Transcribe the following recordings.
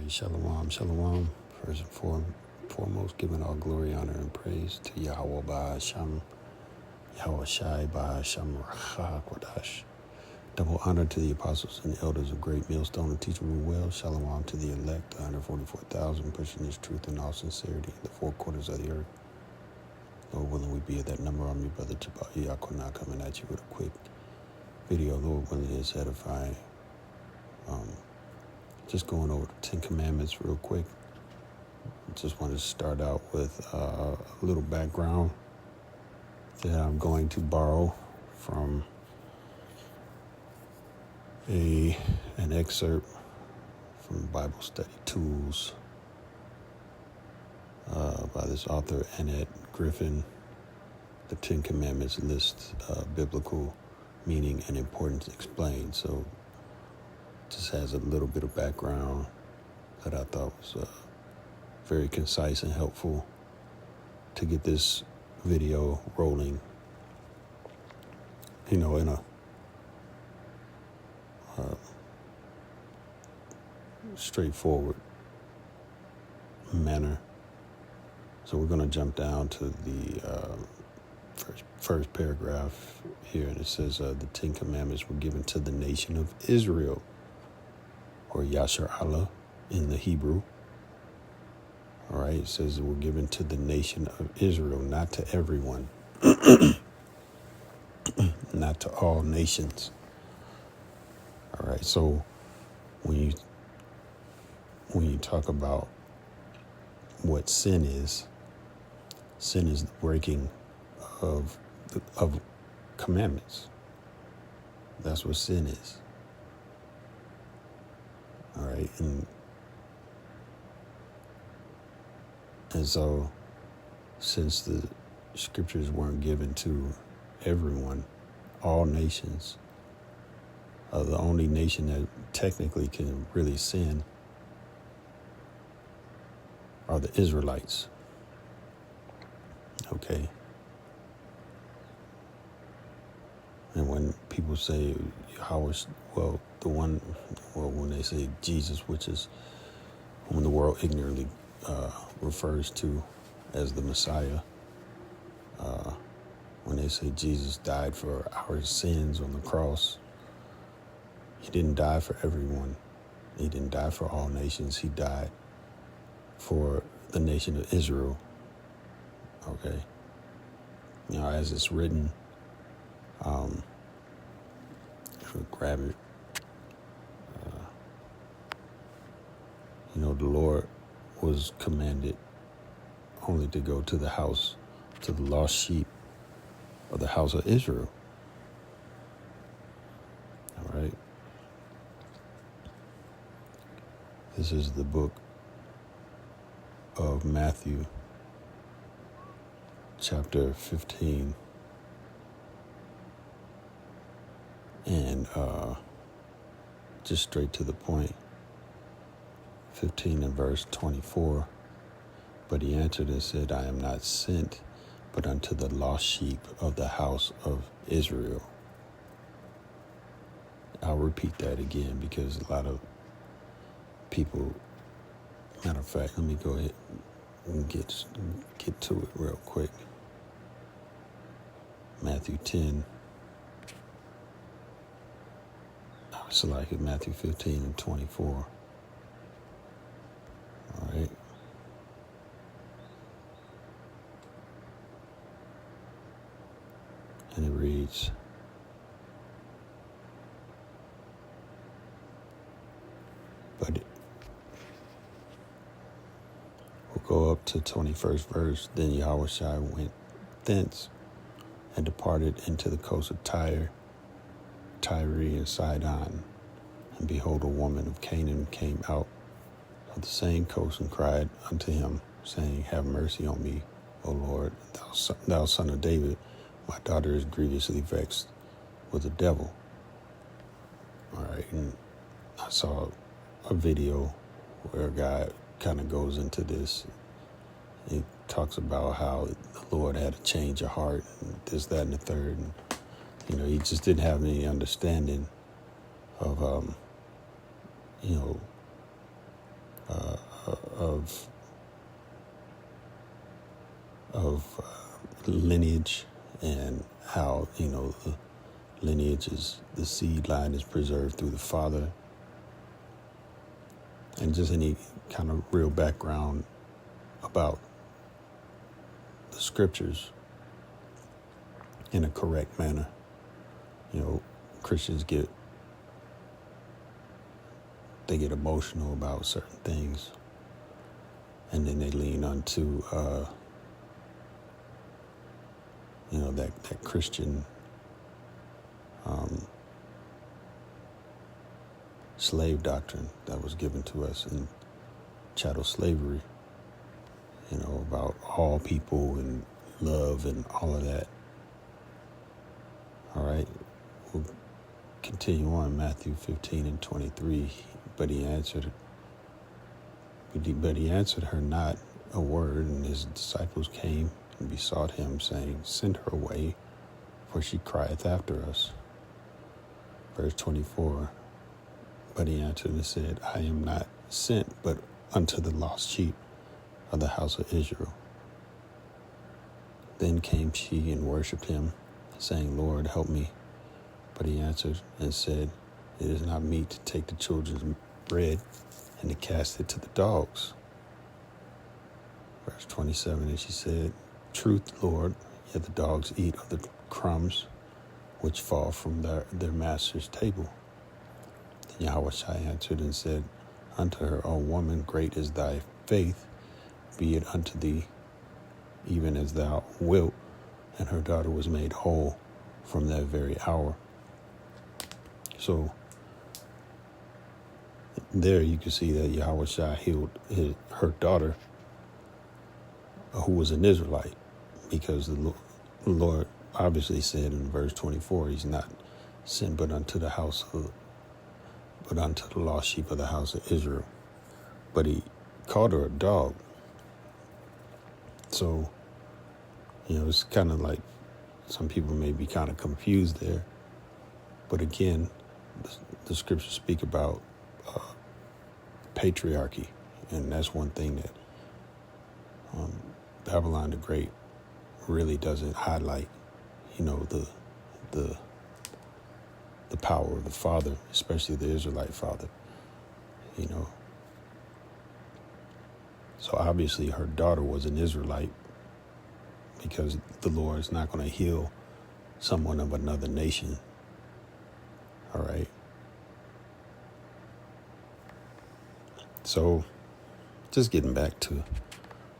Shalom, shalom. First and foremost, giving all glory, honor, and praise to Yahweh Ba'asham, Yahweh Shai Ba'asham Rachakwadash. Double honor to the apostles and elders of Great Millstone and teachable well. Shalom to the elect, the 144,000, pushing this truth in all sincerity in the four quarters of the earth. Lord willing, we be at that number. I'm your brother Jabal Yakuna coming at you with a quick video. Lord willing, is edifying. Just going over the Ten Commandments real quick. Just wanted to start out with a little background that I'm going to borrow from an excerpt from Bible Study Tools by this author, Annette Griffin. The Ten Commandments list biblical meaning and importance explained. So just has a little bit of background that I thought was very concise and helpful to get this video rolling, in a straightforward manner. So we're going to jump down to the first paragraph here, and it says the Ten Commandments were given to the nation of Israel, or Yasher Allah in the Hebrew. All right, it says it were given to the nation of Israel, not to everyone, not to all nations. All right, so when you talk about what sin is the breaking of commandments. That's what sin is. All right, and so since the scriptures weren't given to everyone, all nations, the only nation that technically can really sin are the Israelites. Okay. And when people say when they say Jesus, which is whom the world ignorantly refers to as the Messiah, when they say Jesus died for our sins on the cross, he didn't die for everyone. He didn't die for all nations. He died for the nation of Israel. Okay. Now, as it's written, if we grab it, the Lord was commanded only to go to the lost sheep of the house of Israel. All right. This is the book of Matthew, chapter 15. And just straight to the point, 15 and verse 24. But he answered and said, I am not sent but unto the lost sheep of the house of Israel. I'll repeat that again because a lot of people, matter of fact, let me go ahead and get to it real quick. Matthew 10. I was like Matthew 15 and 24. All right. And it reads, but we'll go up to 21st verse. Then Yahushua went thence and departed into the coast of Tyre, and Sidon. And behold, a woman of Canaan came out of the same coast and cried unto him, saying, Have mercy on me, O Lord, thou son of David. My daughter is grievously vexed with the devil. All right, and I saw a video where a guy kind of goes into this. He talks about how the Lord had a change of heart, and this, that, and the third. And, he just didn't have any understanding of, lineage, and how, the lineage is, the seed line is preserved through the father, and just any kind of real background about the scriptures in a correct manner. Christians get emotional about certain things, and then they lean onto that Christian slave doctrine that was given to us in chattel slavery, about all people and love and all of that. All right, we'll continue on. Matthew 15:23. But he answered her not a word, and his disciples came and besought him, saying, Send her away, for she crieth after us. Verse 24. But he answered and said, I am not sent but unto the lost sheep of the house of Israel. Then came she and worshipped him, saying, Lord, help me. But he answered and said, It is not meet to take the children's bread and to cast it to the dogs. Verse 27, and she said, Truth, Lord, yet the dogs eat of the crumbs which fall from their master's table. Then Yahushua answered and said unto her, O woman, great is thy faith, be it unto thee even as thou wilt. And her daughter was made whole from that very hour. So there you can see that Yahushua healed her daughter, who was an Israelite, because the Lord obviously said in verse 24, he's not sent but unto the lost sheep of the house of Israel. But he called her a dog. So, it's kind of like some people may be kind of confused there. But again, the scriptures speak about patriarchy, and that's one thing that Babylon the Great really doesn't highlight. The power of the father, especially the Israelite father. So obviously her daughter was an Israelite, because the Lord is not going to heal someone of another nation. All right. So, just getting back to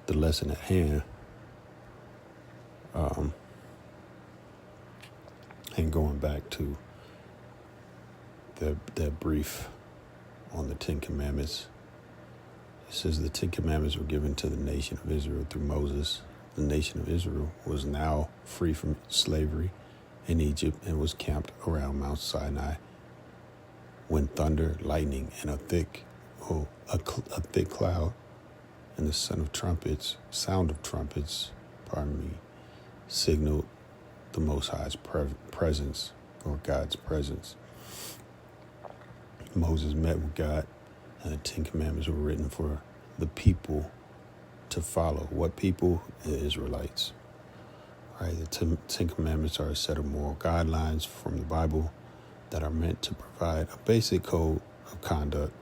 the lesson at hand, and going back to that brief on the Ten Commandments. It says the Ten Commandments were given to the nation of Israel through Moses. The nation of Israel was now free from slavery in Egypt and was camped around Mount Sinai when thunder, lightning, and a thick cloud and the sound of trumpets, signaled the Most High's presence, or God's presence. Moses met with God, and the Ten Commandments were written for the people to follow. What people? The Israelites. All right, the Ten Commandments are a set of moral guidelines from the Bible that are meant to provide a basic code of conduct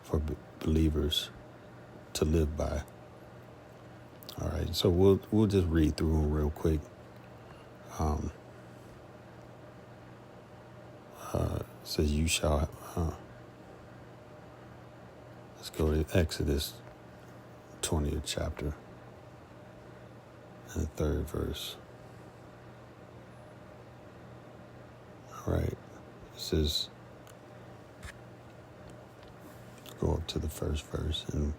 for believers to live by. All right, so we'll just read through them real quick. It says, "You shall." Let's go to Exodus 20th chapter and the 3rd verse. All right, it says, go up to the first verse. And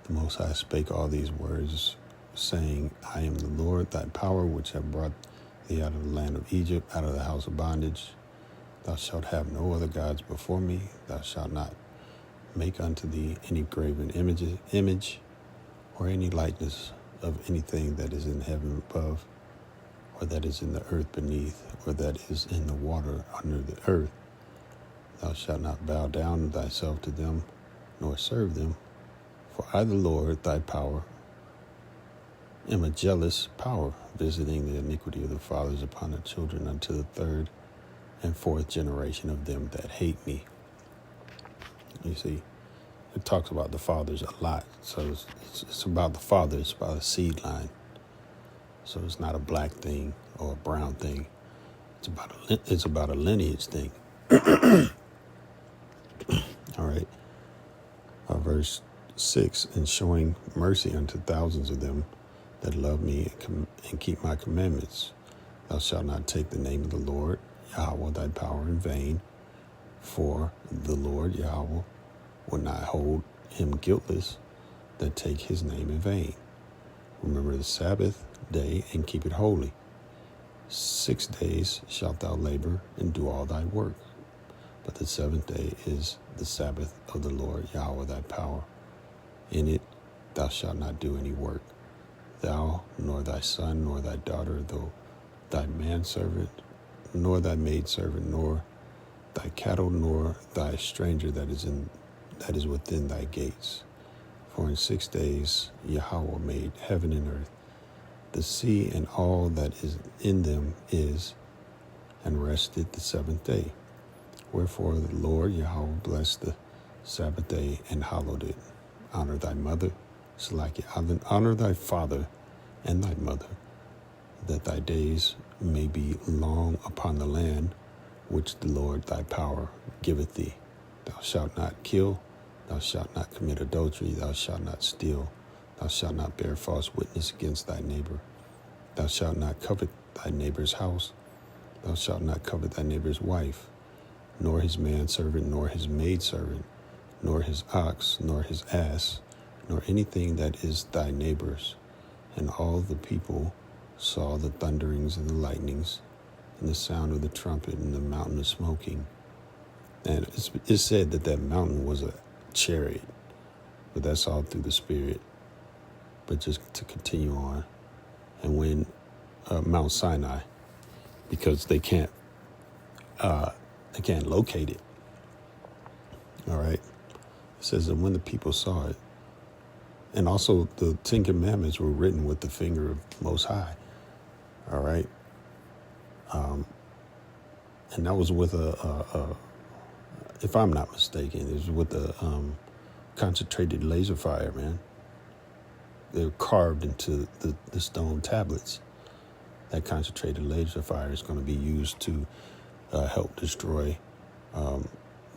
the Most High spake all these words, saying, I am the Lord, thy power, which have brought thee out of the land of Egypt, out of the house of bondage. Thou shalt have no other gods before me. Thou shalt not make unto thee any graven image or any likeness of anything that is in heaven above, or that is in the earth beneath, or that is in the water under the earth. Thou shalt not bow down thyself to them, nor serve them. For I, the Lord, thy power, am a jealous power, visiting the iniquity of the fathers upon the children unto the third and fourth generation of them that hate me. You see, it talks about the fathers a lot. So it's about the father. It's about a seed line. So it's not a black thing or a brown thing. It's about a lineage thing. All right. Verse 6, and showing mercy unto thousands of them that love me and keep my commandments. Thou shalt not take the name of the Lord, Yahweh, thy power in vain, for the Lord, Yahweh, will not hold him guiltless that take his name in vain. Remember the Sabbath day and keep it holy. 6 days shalt thou labor and do all thy work. But the seventh day is the Sabbath of the Lord, Yahweh, thy power. In it thou shalt not do any work, thou, nor thy son, nor thy daughter, though thy manservant, nor thy maidservant, nor thy cattle, nor thy stranger that is within thy gates. For in 6 days Yahweh made heaven and earth, the sea and all that is in them is, and rested the seventh day. Wherefore the Lord Yahweh blessed the Sabbath day and hallowed it. Honor thy mother, honor thy father and thy mother, that thy days may be long upon the land which the Lord thy power giveth thee. Thou shalt not kill, thou shalt not commit adultery, thou shalt not steal, thou shalt not bear false witness against thy neighbor. Thou shalt not covet thy neighbor's house, thou shalt not covet thy neighbor's wife, nor his manservant, nor his maidservant, nor his ox, nor his ass, nor anything that is thy neighbor's. And all the people saw the thunderings and the lightnings, and the sound of the trumpet, and the mountain of smoking. And it's said that mountain was a chariot, but that's all through the Spirit. But just to continue on, and when Mount Sinai, because they can't locate it. All right. It says that when the people saw it, and also the Ten Commandments were written with the finger of Most High. All right. And that was with if I'm not mistaken, it was with a concentrated laser fire, man. They were carved into the stone tablets. That concentrated laser fire is going to be used to help destroy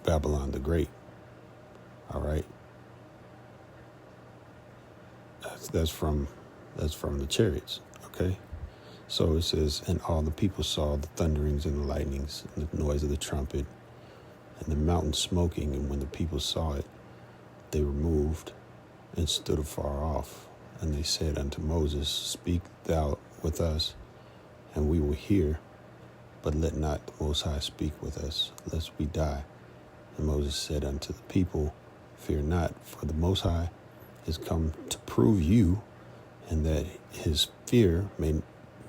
Babylon the Great. All right. That's from the chariots. Okay. So it says, and all the people saw the thunderings and the lightnings and the noise of the trumpet and the mountain smoking. And when the people saw it, they were moved and stood afar off. And they said unto Moses, Speak thou with us, and we will hear, but let not the Most High speak with us, lest we die. And Moses said unto the people, Fear not, for the Most High is come to prove you, and that his fear may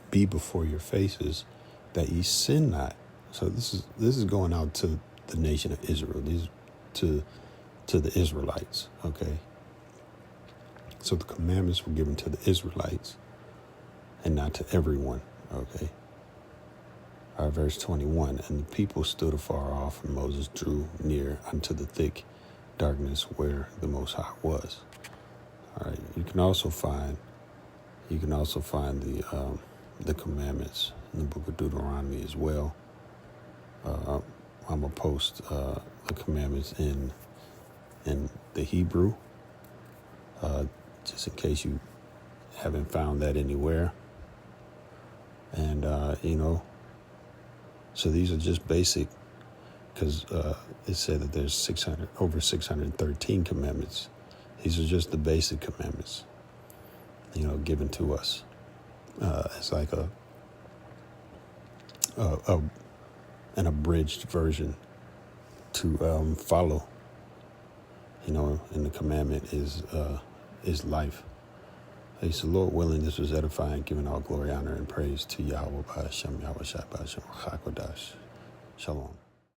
be before your faces, that ye sin not. So this is going out to the nation of Israel, to the Israelites, okay? So the commandments were given to the Israelites and not to everyone, okay? All right, verse 21, and the people stood afar off, and Moses drew near unto the thick darkness where the Most High was. All right, you can also find the commandments in the book of Deuteronomy as well. I'm gonna post the commandments in the Hebrew, just in case you haven't found that anywhere. And so these are just basic, because it said that there's over 613 commandments. These are just the basic commandments, given to us. It's like an abridged version to follow. And the commandment is life. Hey, so Lord willing, this was edifying, giving all glory, honor, and praise to Yahweh B'Hashem, Yahweh Shai B'Hashem, Chakodash. Shalom.